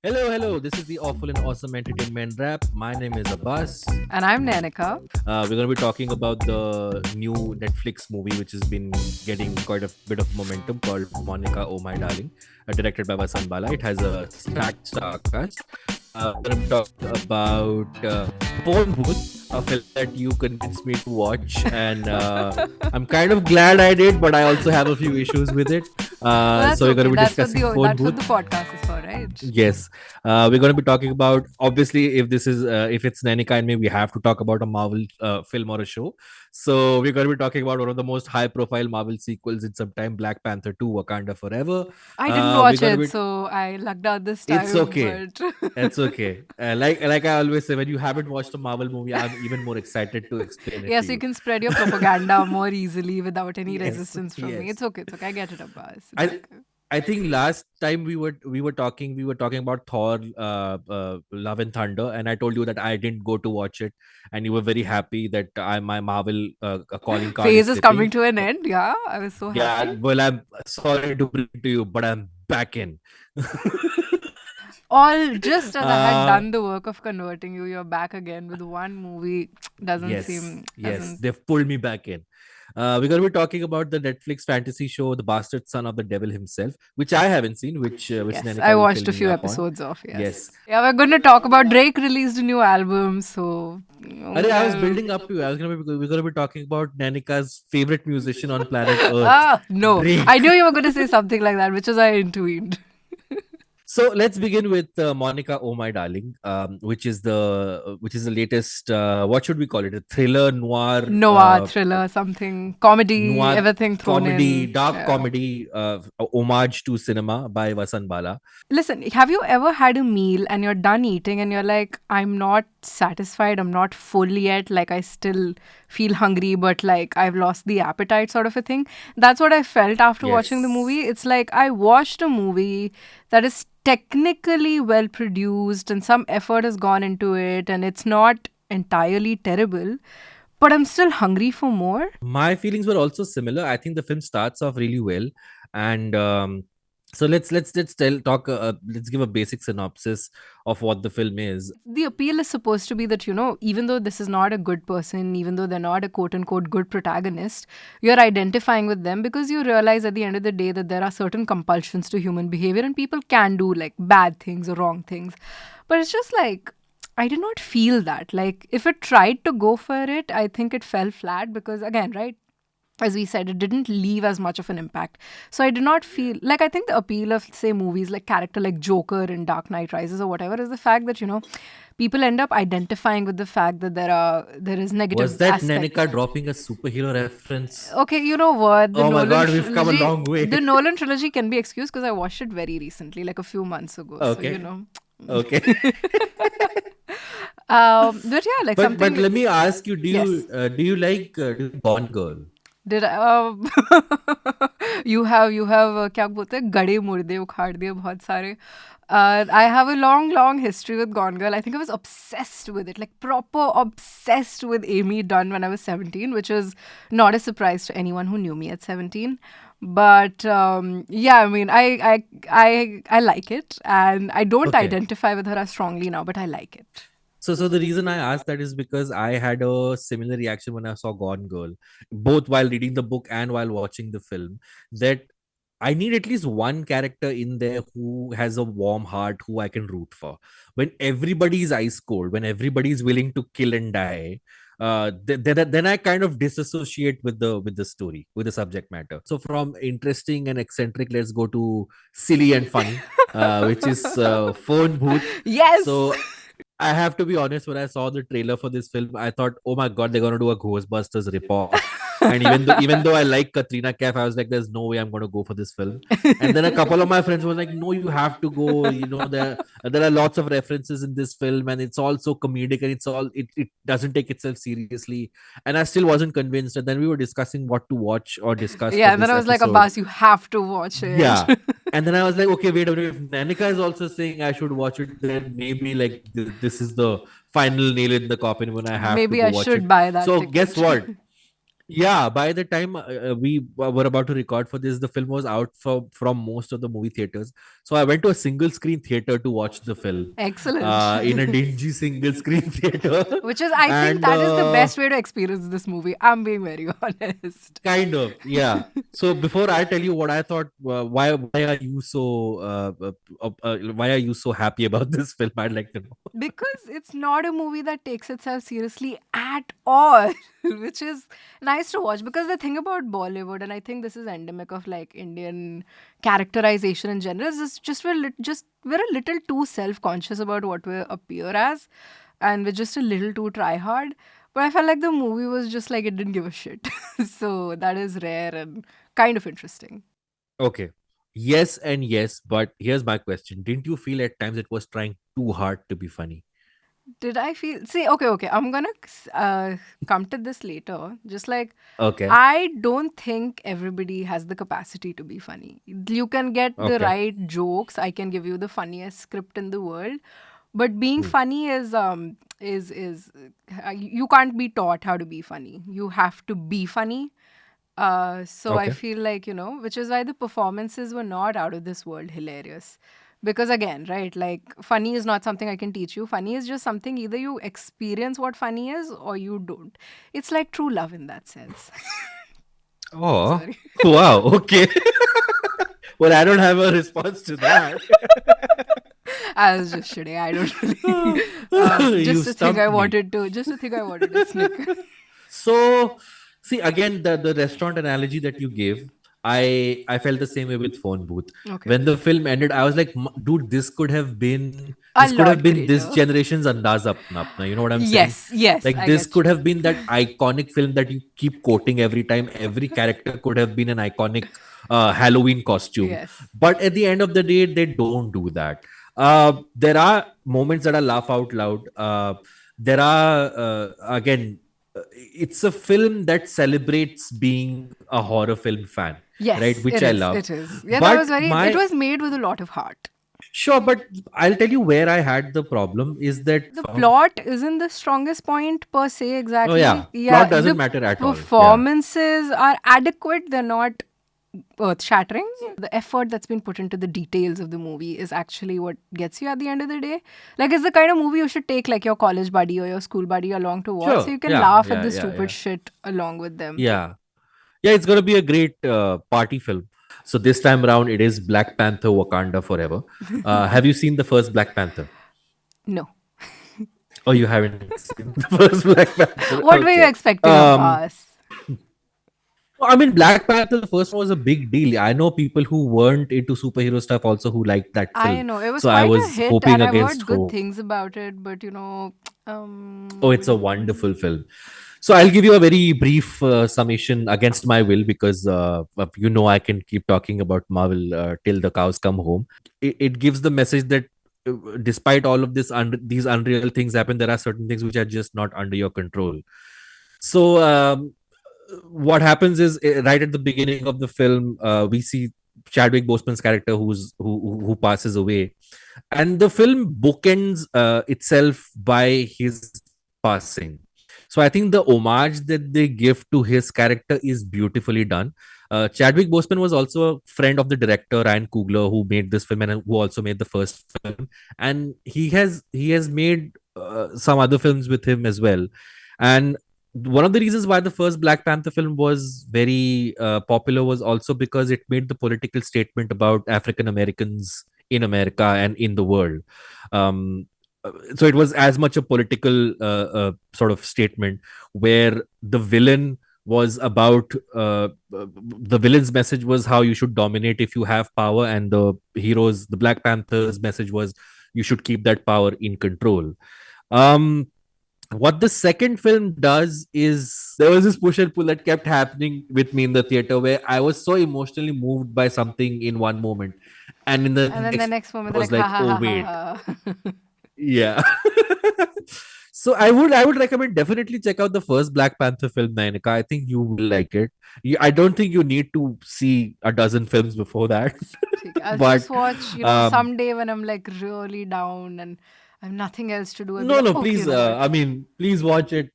Hello. This is the Awful and Awesome Entertainment Rap. My name is Abbas. And I'm Nanika. We're going to be talking about the new Netflix movie, which has been getting quite a bit of momentum, called Monica, Oh My Darling, directed by Vasan Bala. It has a stacked star cast. We're going to talk about Phone Booth, a film that you convinced me to watch, and I'm kind of glad I did, but I also have a few issues with it. That's So we're going okay. to be discussing Phone That's what Booth. the podcast is for, right? Yes, we're going to be talking about, obviously, if it's Nanika and me, we have to talk about a Marvel film or a show. So we're going to be talking about one of the most high-profile Marvel sequels in some time, Black Panther 2: Wakanda Forever. I didn't We're watch going to it, be. so I lucked out this It's time, okay. but It's okay. Like I always say, when you haven't watched a Marvel movie, I'm even more excited to explain it yeah, to so you you. can spread your propaganda more easily without any Yes, resistance from me. yes. It's okay. It's okay. I get it, Abbas. It's I okay. I think last time we were talking about Thor, Love and Thunder, and I told you that I didn't go to watch it, and you were very happy that my Marvel calling card is Phase is coming slipping. to an end. Yeah, I was so Yeah, happy. well, I'm sorry to bring it to you, but I'm back in. All just as I had uh, done the work of converting you, you're back again with one movie. yes, Doesn't. they've pulled me back in. We're going to be talking about the Netflix fantasy show, The Bastard Son of the Devil Himself, which I haven't seen, which Yes, I Nanika will watched fill a me few up on. episodes of, yes. Yes. Yeah, we're going to talk about Drake released a new album, so I was well, building up to. We're gonna be talking about Nanika's favorite musician on planet Earth, no. I Drake. knew you were going to say something like that, which is I intuit. So let's begin with Monica, Oh My Darling, which is the latest. What should we call it? A thriller Noir, thriller, something, comedy, noir everything thrown comedy, in. dark Yeah. comedy, homage to cinema by Vasan Bala. Listen, have you ever had a meal and you're done eating and you're like, I'm not satisfied, I'm not full yet, like I still feel hungry, but like I've lost the appetite, sort of a thing? That's what I felt after watching the movie. Yes. It's like I watched a movie that is technically well produced and some effort has gone into it and it's not entirely terrible, but I'm still hungry for more. My feelings were also similar. I think the film starts off really well, and so let's tell talk. Let's give a basic synopsis of what the film is. The appeal is supposed to be that, even though this is not a good person, even though they're not a quote unquote good protagonist, you're identifying with them because you realize at the end of the day that there are certain compulsions to human behavior and people can do like bad things or wrong things. But it's just like, I did not feel that. Like, if it tried to go for it, I think it fell flat because, again, right? As we said, it didn't leave as much of an impact. So I did not feel like, I think the appeal of, say, movies like character like Joker in Dark Knight Rises or whatever is the fact that, people end up identifying with the fact that there is Was negative that aspects. Nanika dropping a superhero reference? Okay, you know what? Oh my God, we've come a long way. The Nolan trilogy can be excused because I watched it very recently, like a few months ago. So, Okay, okay. but yeah, like But something. let me ask you: Yes. Do you like Gone Girl? Did I, you have क्या बोलते हैं गड़े मुर्दे उखाड़ दिए बहुत सारे. I have a long history with Gone Girl. I think I was obsessed with it, like proper obsessed with Amy Dunn when I was 17, which is not a surprise to anyone who knew me at 17. But yeah, I mean, I like it, and I don't Okay. identify with her as strongly now, but I like it. So the reason I asked that is because I had a similar reaction when I saw Gone Girl, both while reading the book and while watching the film. That I need at least one character in there who has a warm heart, who I can root for. When everybody is ice cold, when everybody is willing to kill and die, then I kind of disassociate with the story, with the subject matter. So from interesting and eccentric, let's go to silly and funny, which is Phone Booth. Yes. So I have to be honest, when I saw the trailer for this film, I thought, oh my god, they're gonna do a Ghostbusters ripoff. And even though I like Katrina Kaif, I was like, there's no way I'm gonna go for this film. And then a couple of my friends were like, no, you have to go. There are lots of references in this film, and it's also comedic, and it doesn't take itself seriously. And I still wasn't convinced. And then we were discussing what to watch or discuss for Yeah, and then this I was like, episode. Abbas, you have to watch it. Yeah. And then I was like, okay, wait a minute. If Nanika is also saying I should watch it, then maybe like this is the final nail in the coffin when I have to Maybe go I watch it. should buy that So guess ticket. what? Yeah, by the time we were about to record for this, the film was out from most of the movie theaters. So I went to a single screen theater to watch the film, Excellent. in a dingy single screen theater, Which is, I think and that is the best way to experience this movie. I'm being very honest. kind of, yeah. So before I tell you what I thought, why are you so why are you so happy about this film? I'd like to know. Because it's not a movie that takes itself seriously at all, which is nice to watch. Because the thing about Bollywood, and I think this is endemic of like Indian characterization in general, is just we're a little too self-conscious about what we appear as, and we're just a little too try hard. But I felt like the movie was just like it didn't give a shit. So that is rare and kind of interesting. Okay. Yes and yes, but here's my question. Didn't you feel at times it was trying too hard to be funny? Did I feel? See, okay. I'm gonna come to this later. Just like, Okay. I don't think everybody has the capacity to be funny. You can get the Okay. right jokes. I can give you the funniest script in the world, but being Hmm. funny is you can't be taught how to be funny. You have to be funny. So I Okay. feel like, which is why the performances were not out of this world hilarious. Because again, right, like funny is not something I can teach you. Funny is just something either you experience what funny is or you don't. It's like true love in that sense. Oh, Sorry. wow. Okay. Well, I don't have a response to that. I was just shitting. I don't really. You stumped me. Just to think I wanted to snicker. So, see again the restaurant analogy that you gave. I felt the same way with Phone Booth. Okay. When the film ended, I was like, Dude, A this could have lot been this greater. generation's Andaz Apna Apna." You know what I'm saying? Yes, Like I this get could you. have been that iconic film that you keep quoting every time. Every character could have been an iconic Halloween costume. Yes. But at the end of the day, they don't do that. There are moments that are laugh out loud. There are again, it's a film that celebrates being a horror film fan, right? Yes, Which it I is. love. It is. Yeah, that was But it my was made with a lot of heart. sure, but I'll tell you where I had the problem is that The plot isn't the strongest point per se oh exactly. yeah, plot Yeah, doesn't the matter at all. Yeah. performances are adequate, they're not earth shattering. The effort that's been put into the details of the movie is actually what gets you at the end of the day. Like, it's the kind of movie you should take like your college buddy or your school buddy along to watch so Sure. you can Yeah. laugh at Yeah. the Yeah. stupid Yeah. shit along with them. Yeah. Yeah. It's gonna be a great party film. So this time around, it is Black Panther: Wakanda Forever. Have you seen the first Black Panther? No. Oh, you haven't seen the first Black Panther? What were you Okay. expecting of Um, us? I mean, Black Panther, the first one was a big deal. I know people who weren't into superhero stuff also who liked that I film. know it was So I quite a was hit, hoping and I've against heard good hope. things about it. But Oh, it's a wonderful film. So I'll give you a very brief summation against my will because I can keep talking about Marvel till the cows come home. It gives the message that despite all of these unreal things happen, there are certain things which are just not under your control. So what happens is right at the beginning of the film, we see Chadwick Boseman's character who passes away, and the film bookends itself by his passing. So I think the homage that they give to his character is beautifully done. Chadwick Boseman was also a friend of the director Ryan Coogler, who made this film and who also made the first film, and he has made some other films with him as well. And one of the reasons why the first Black Panther film was very popular was also because it made the political statement about African Americans in America and in the world. Um, so it was as much a political sort of statement where the villain was about the villain's message was how you should dominate if you have power, and the Black Panther's message was you should keep that power in control. um what the second film does is there was this push and pull that kept happening with me in the theater where I was so emotionally moved by something in one moment, and in the and then the next next moment I they're was like, ha like, ha oh ha wait, ha ha. yeah. So I would recommend definitely check out the first Black Panther film, Nainika. I think you will like it. I don't think you need to see a dozen films before that. I'll But just watch, um someday when I'm like really down and I have nothing else to do. I'll be no, like, no, okay, please. you know what? I mean, please watch it.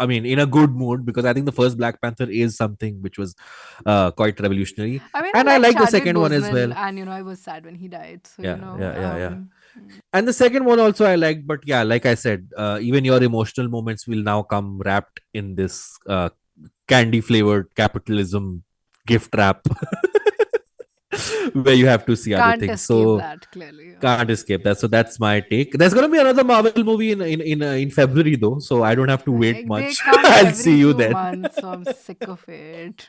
I mean, in a good mood, because I think the first Black Panther is something which was quite revolutionary, I mean, I and I like like the Chadwick second one as Boseman, well. and I was sad when he died. So Yeah, yeah, yeah, yeah. mm. And the second one also I like, but yeah, like I said, even your emotional moments will now come wrapped in this candy flavored capitalism gift wrap, where you have to see other Can't things. escape So that clearly. can't escape that. So that's my take. There's gonna be another Marvel movie in February though, so I don't have to wait Like, they much. come I'll every see you few then. months, so I'm sick of it.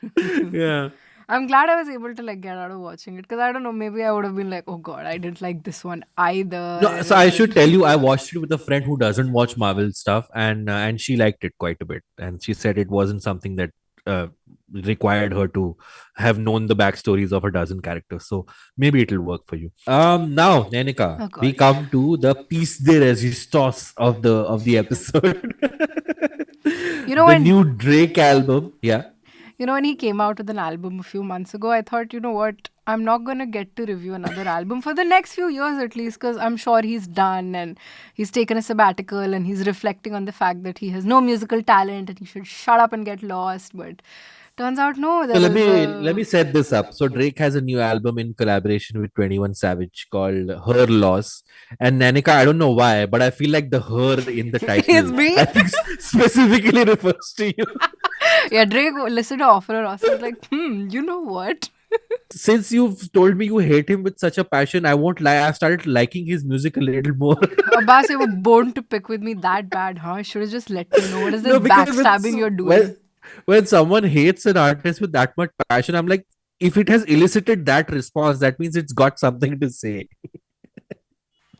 Yeah. I'm glad I was able to like get out of watching it because I don't know, maybe I would have been like, oh god, I didn't like this one No, so I either. should tell you, I watched it with a friend who doesn't watch Marvel stuff, and she liked it quite a bit, and she said it wasn't something that uh, required her to have known the backstories of a dozen characters. So maybe it'll work for you. Now, Nenika, Oh we god. come to the piece de resistance of the episode. You know The when new Drake album. Yeah. when he came out with an album a few months ago, I thought, you know what? I'm not going to get to review another album for the next few years at least because I'm sure he's done and he's taken a sabbatical and he's reflecting on the fact that he has no musical talent and he should shut up and get lost. But turns out, no, So there let was me a. set this up. So Drake has a new album in collaboration with 21 Savage called Her Loss. And Nanika, I don't know why, but I feel like the her in the It's title, me. I think specifically refers to you. Yeah, Drake listened to Offer Ross. I was like, you know what? Since you've told me you hate him with such a passion, I won't lie. I started liking his music a little more. Abbas, you were born to pick with me that bad, huh? Should have just let me know. What is this No, because backstabbing you're doing? when someone hates an artist with that much passion, I'm like, if it has elicited that response, that means it's got something to say.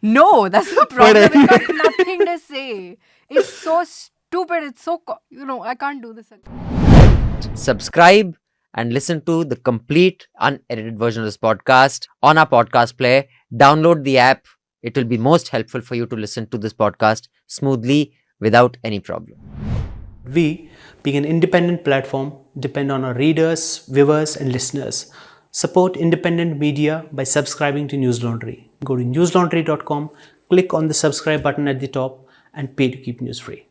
No, that's the But problem. It got anyway, nothing to say. It's so stupid. It's so, I can't do this again. Subscribe and listen to the complete unedited version of this podcast on our podcast player. Download the app. It will be most helpful for you to listen to this podcast smoothly without any problem. We, being an independent platform, depend on our readers, viewers, and listeners. Support independent media by subscribing to News Laundry. Go to newslaundry.com, click on the subscribe button at the top, and pay to keep news free.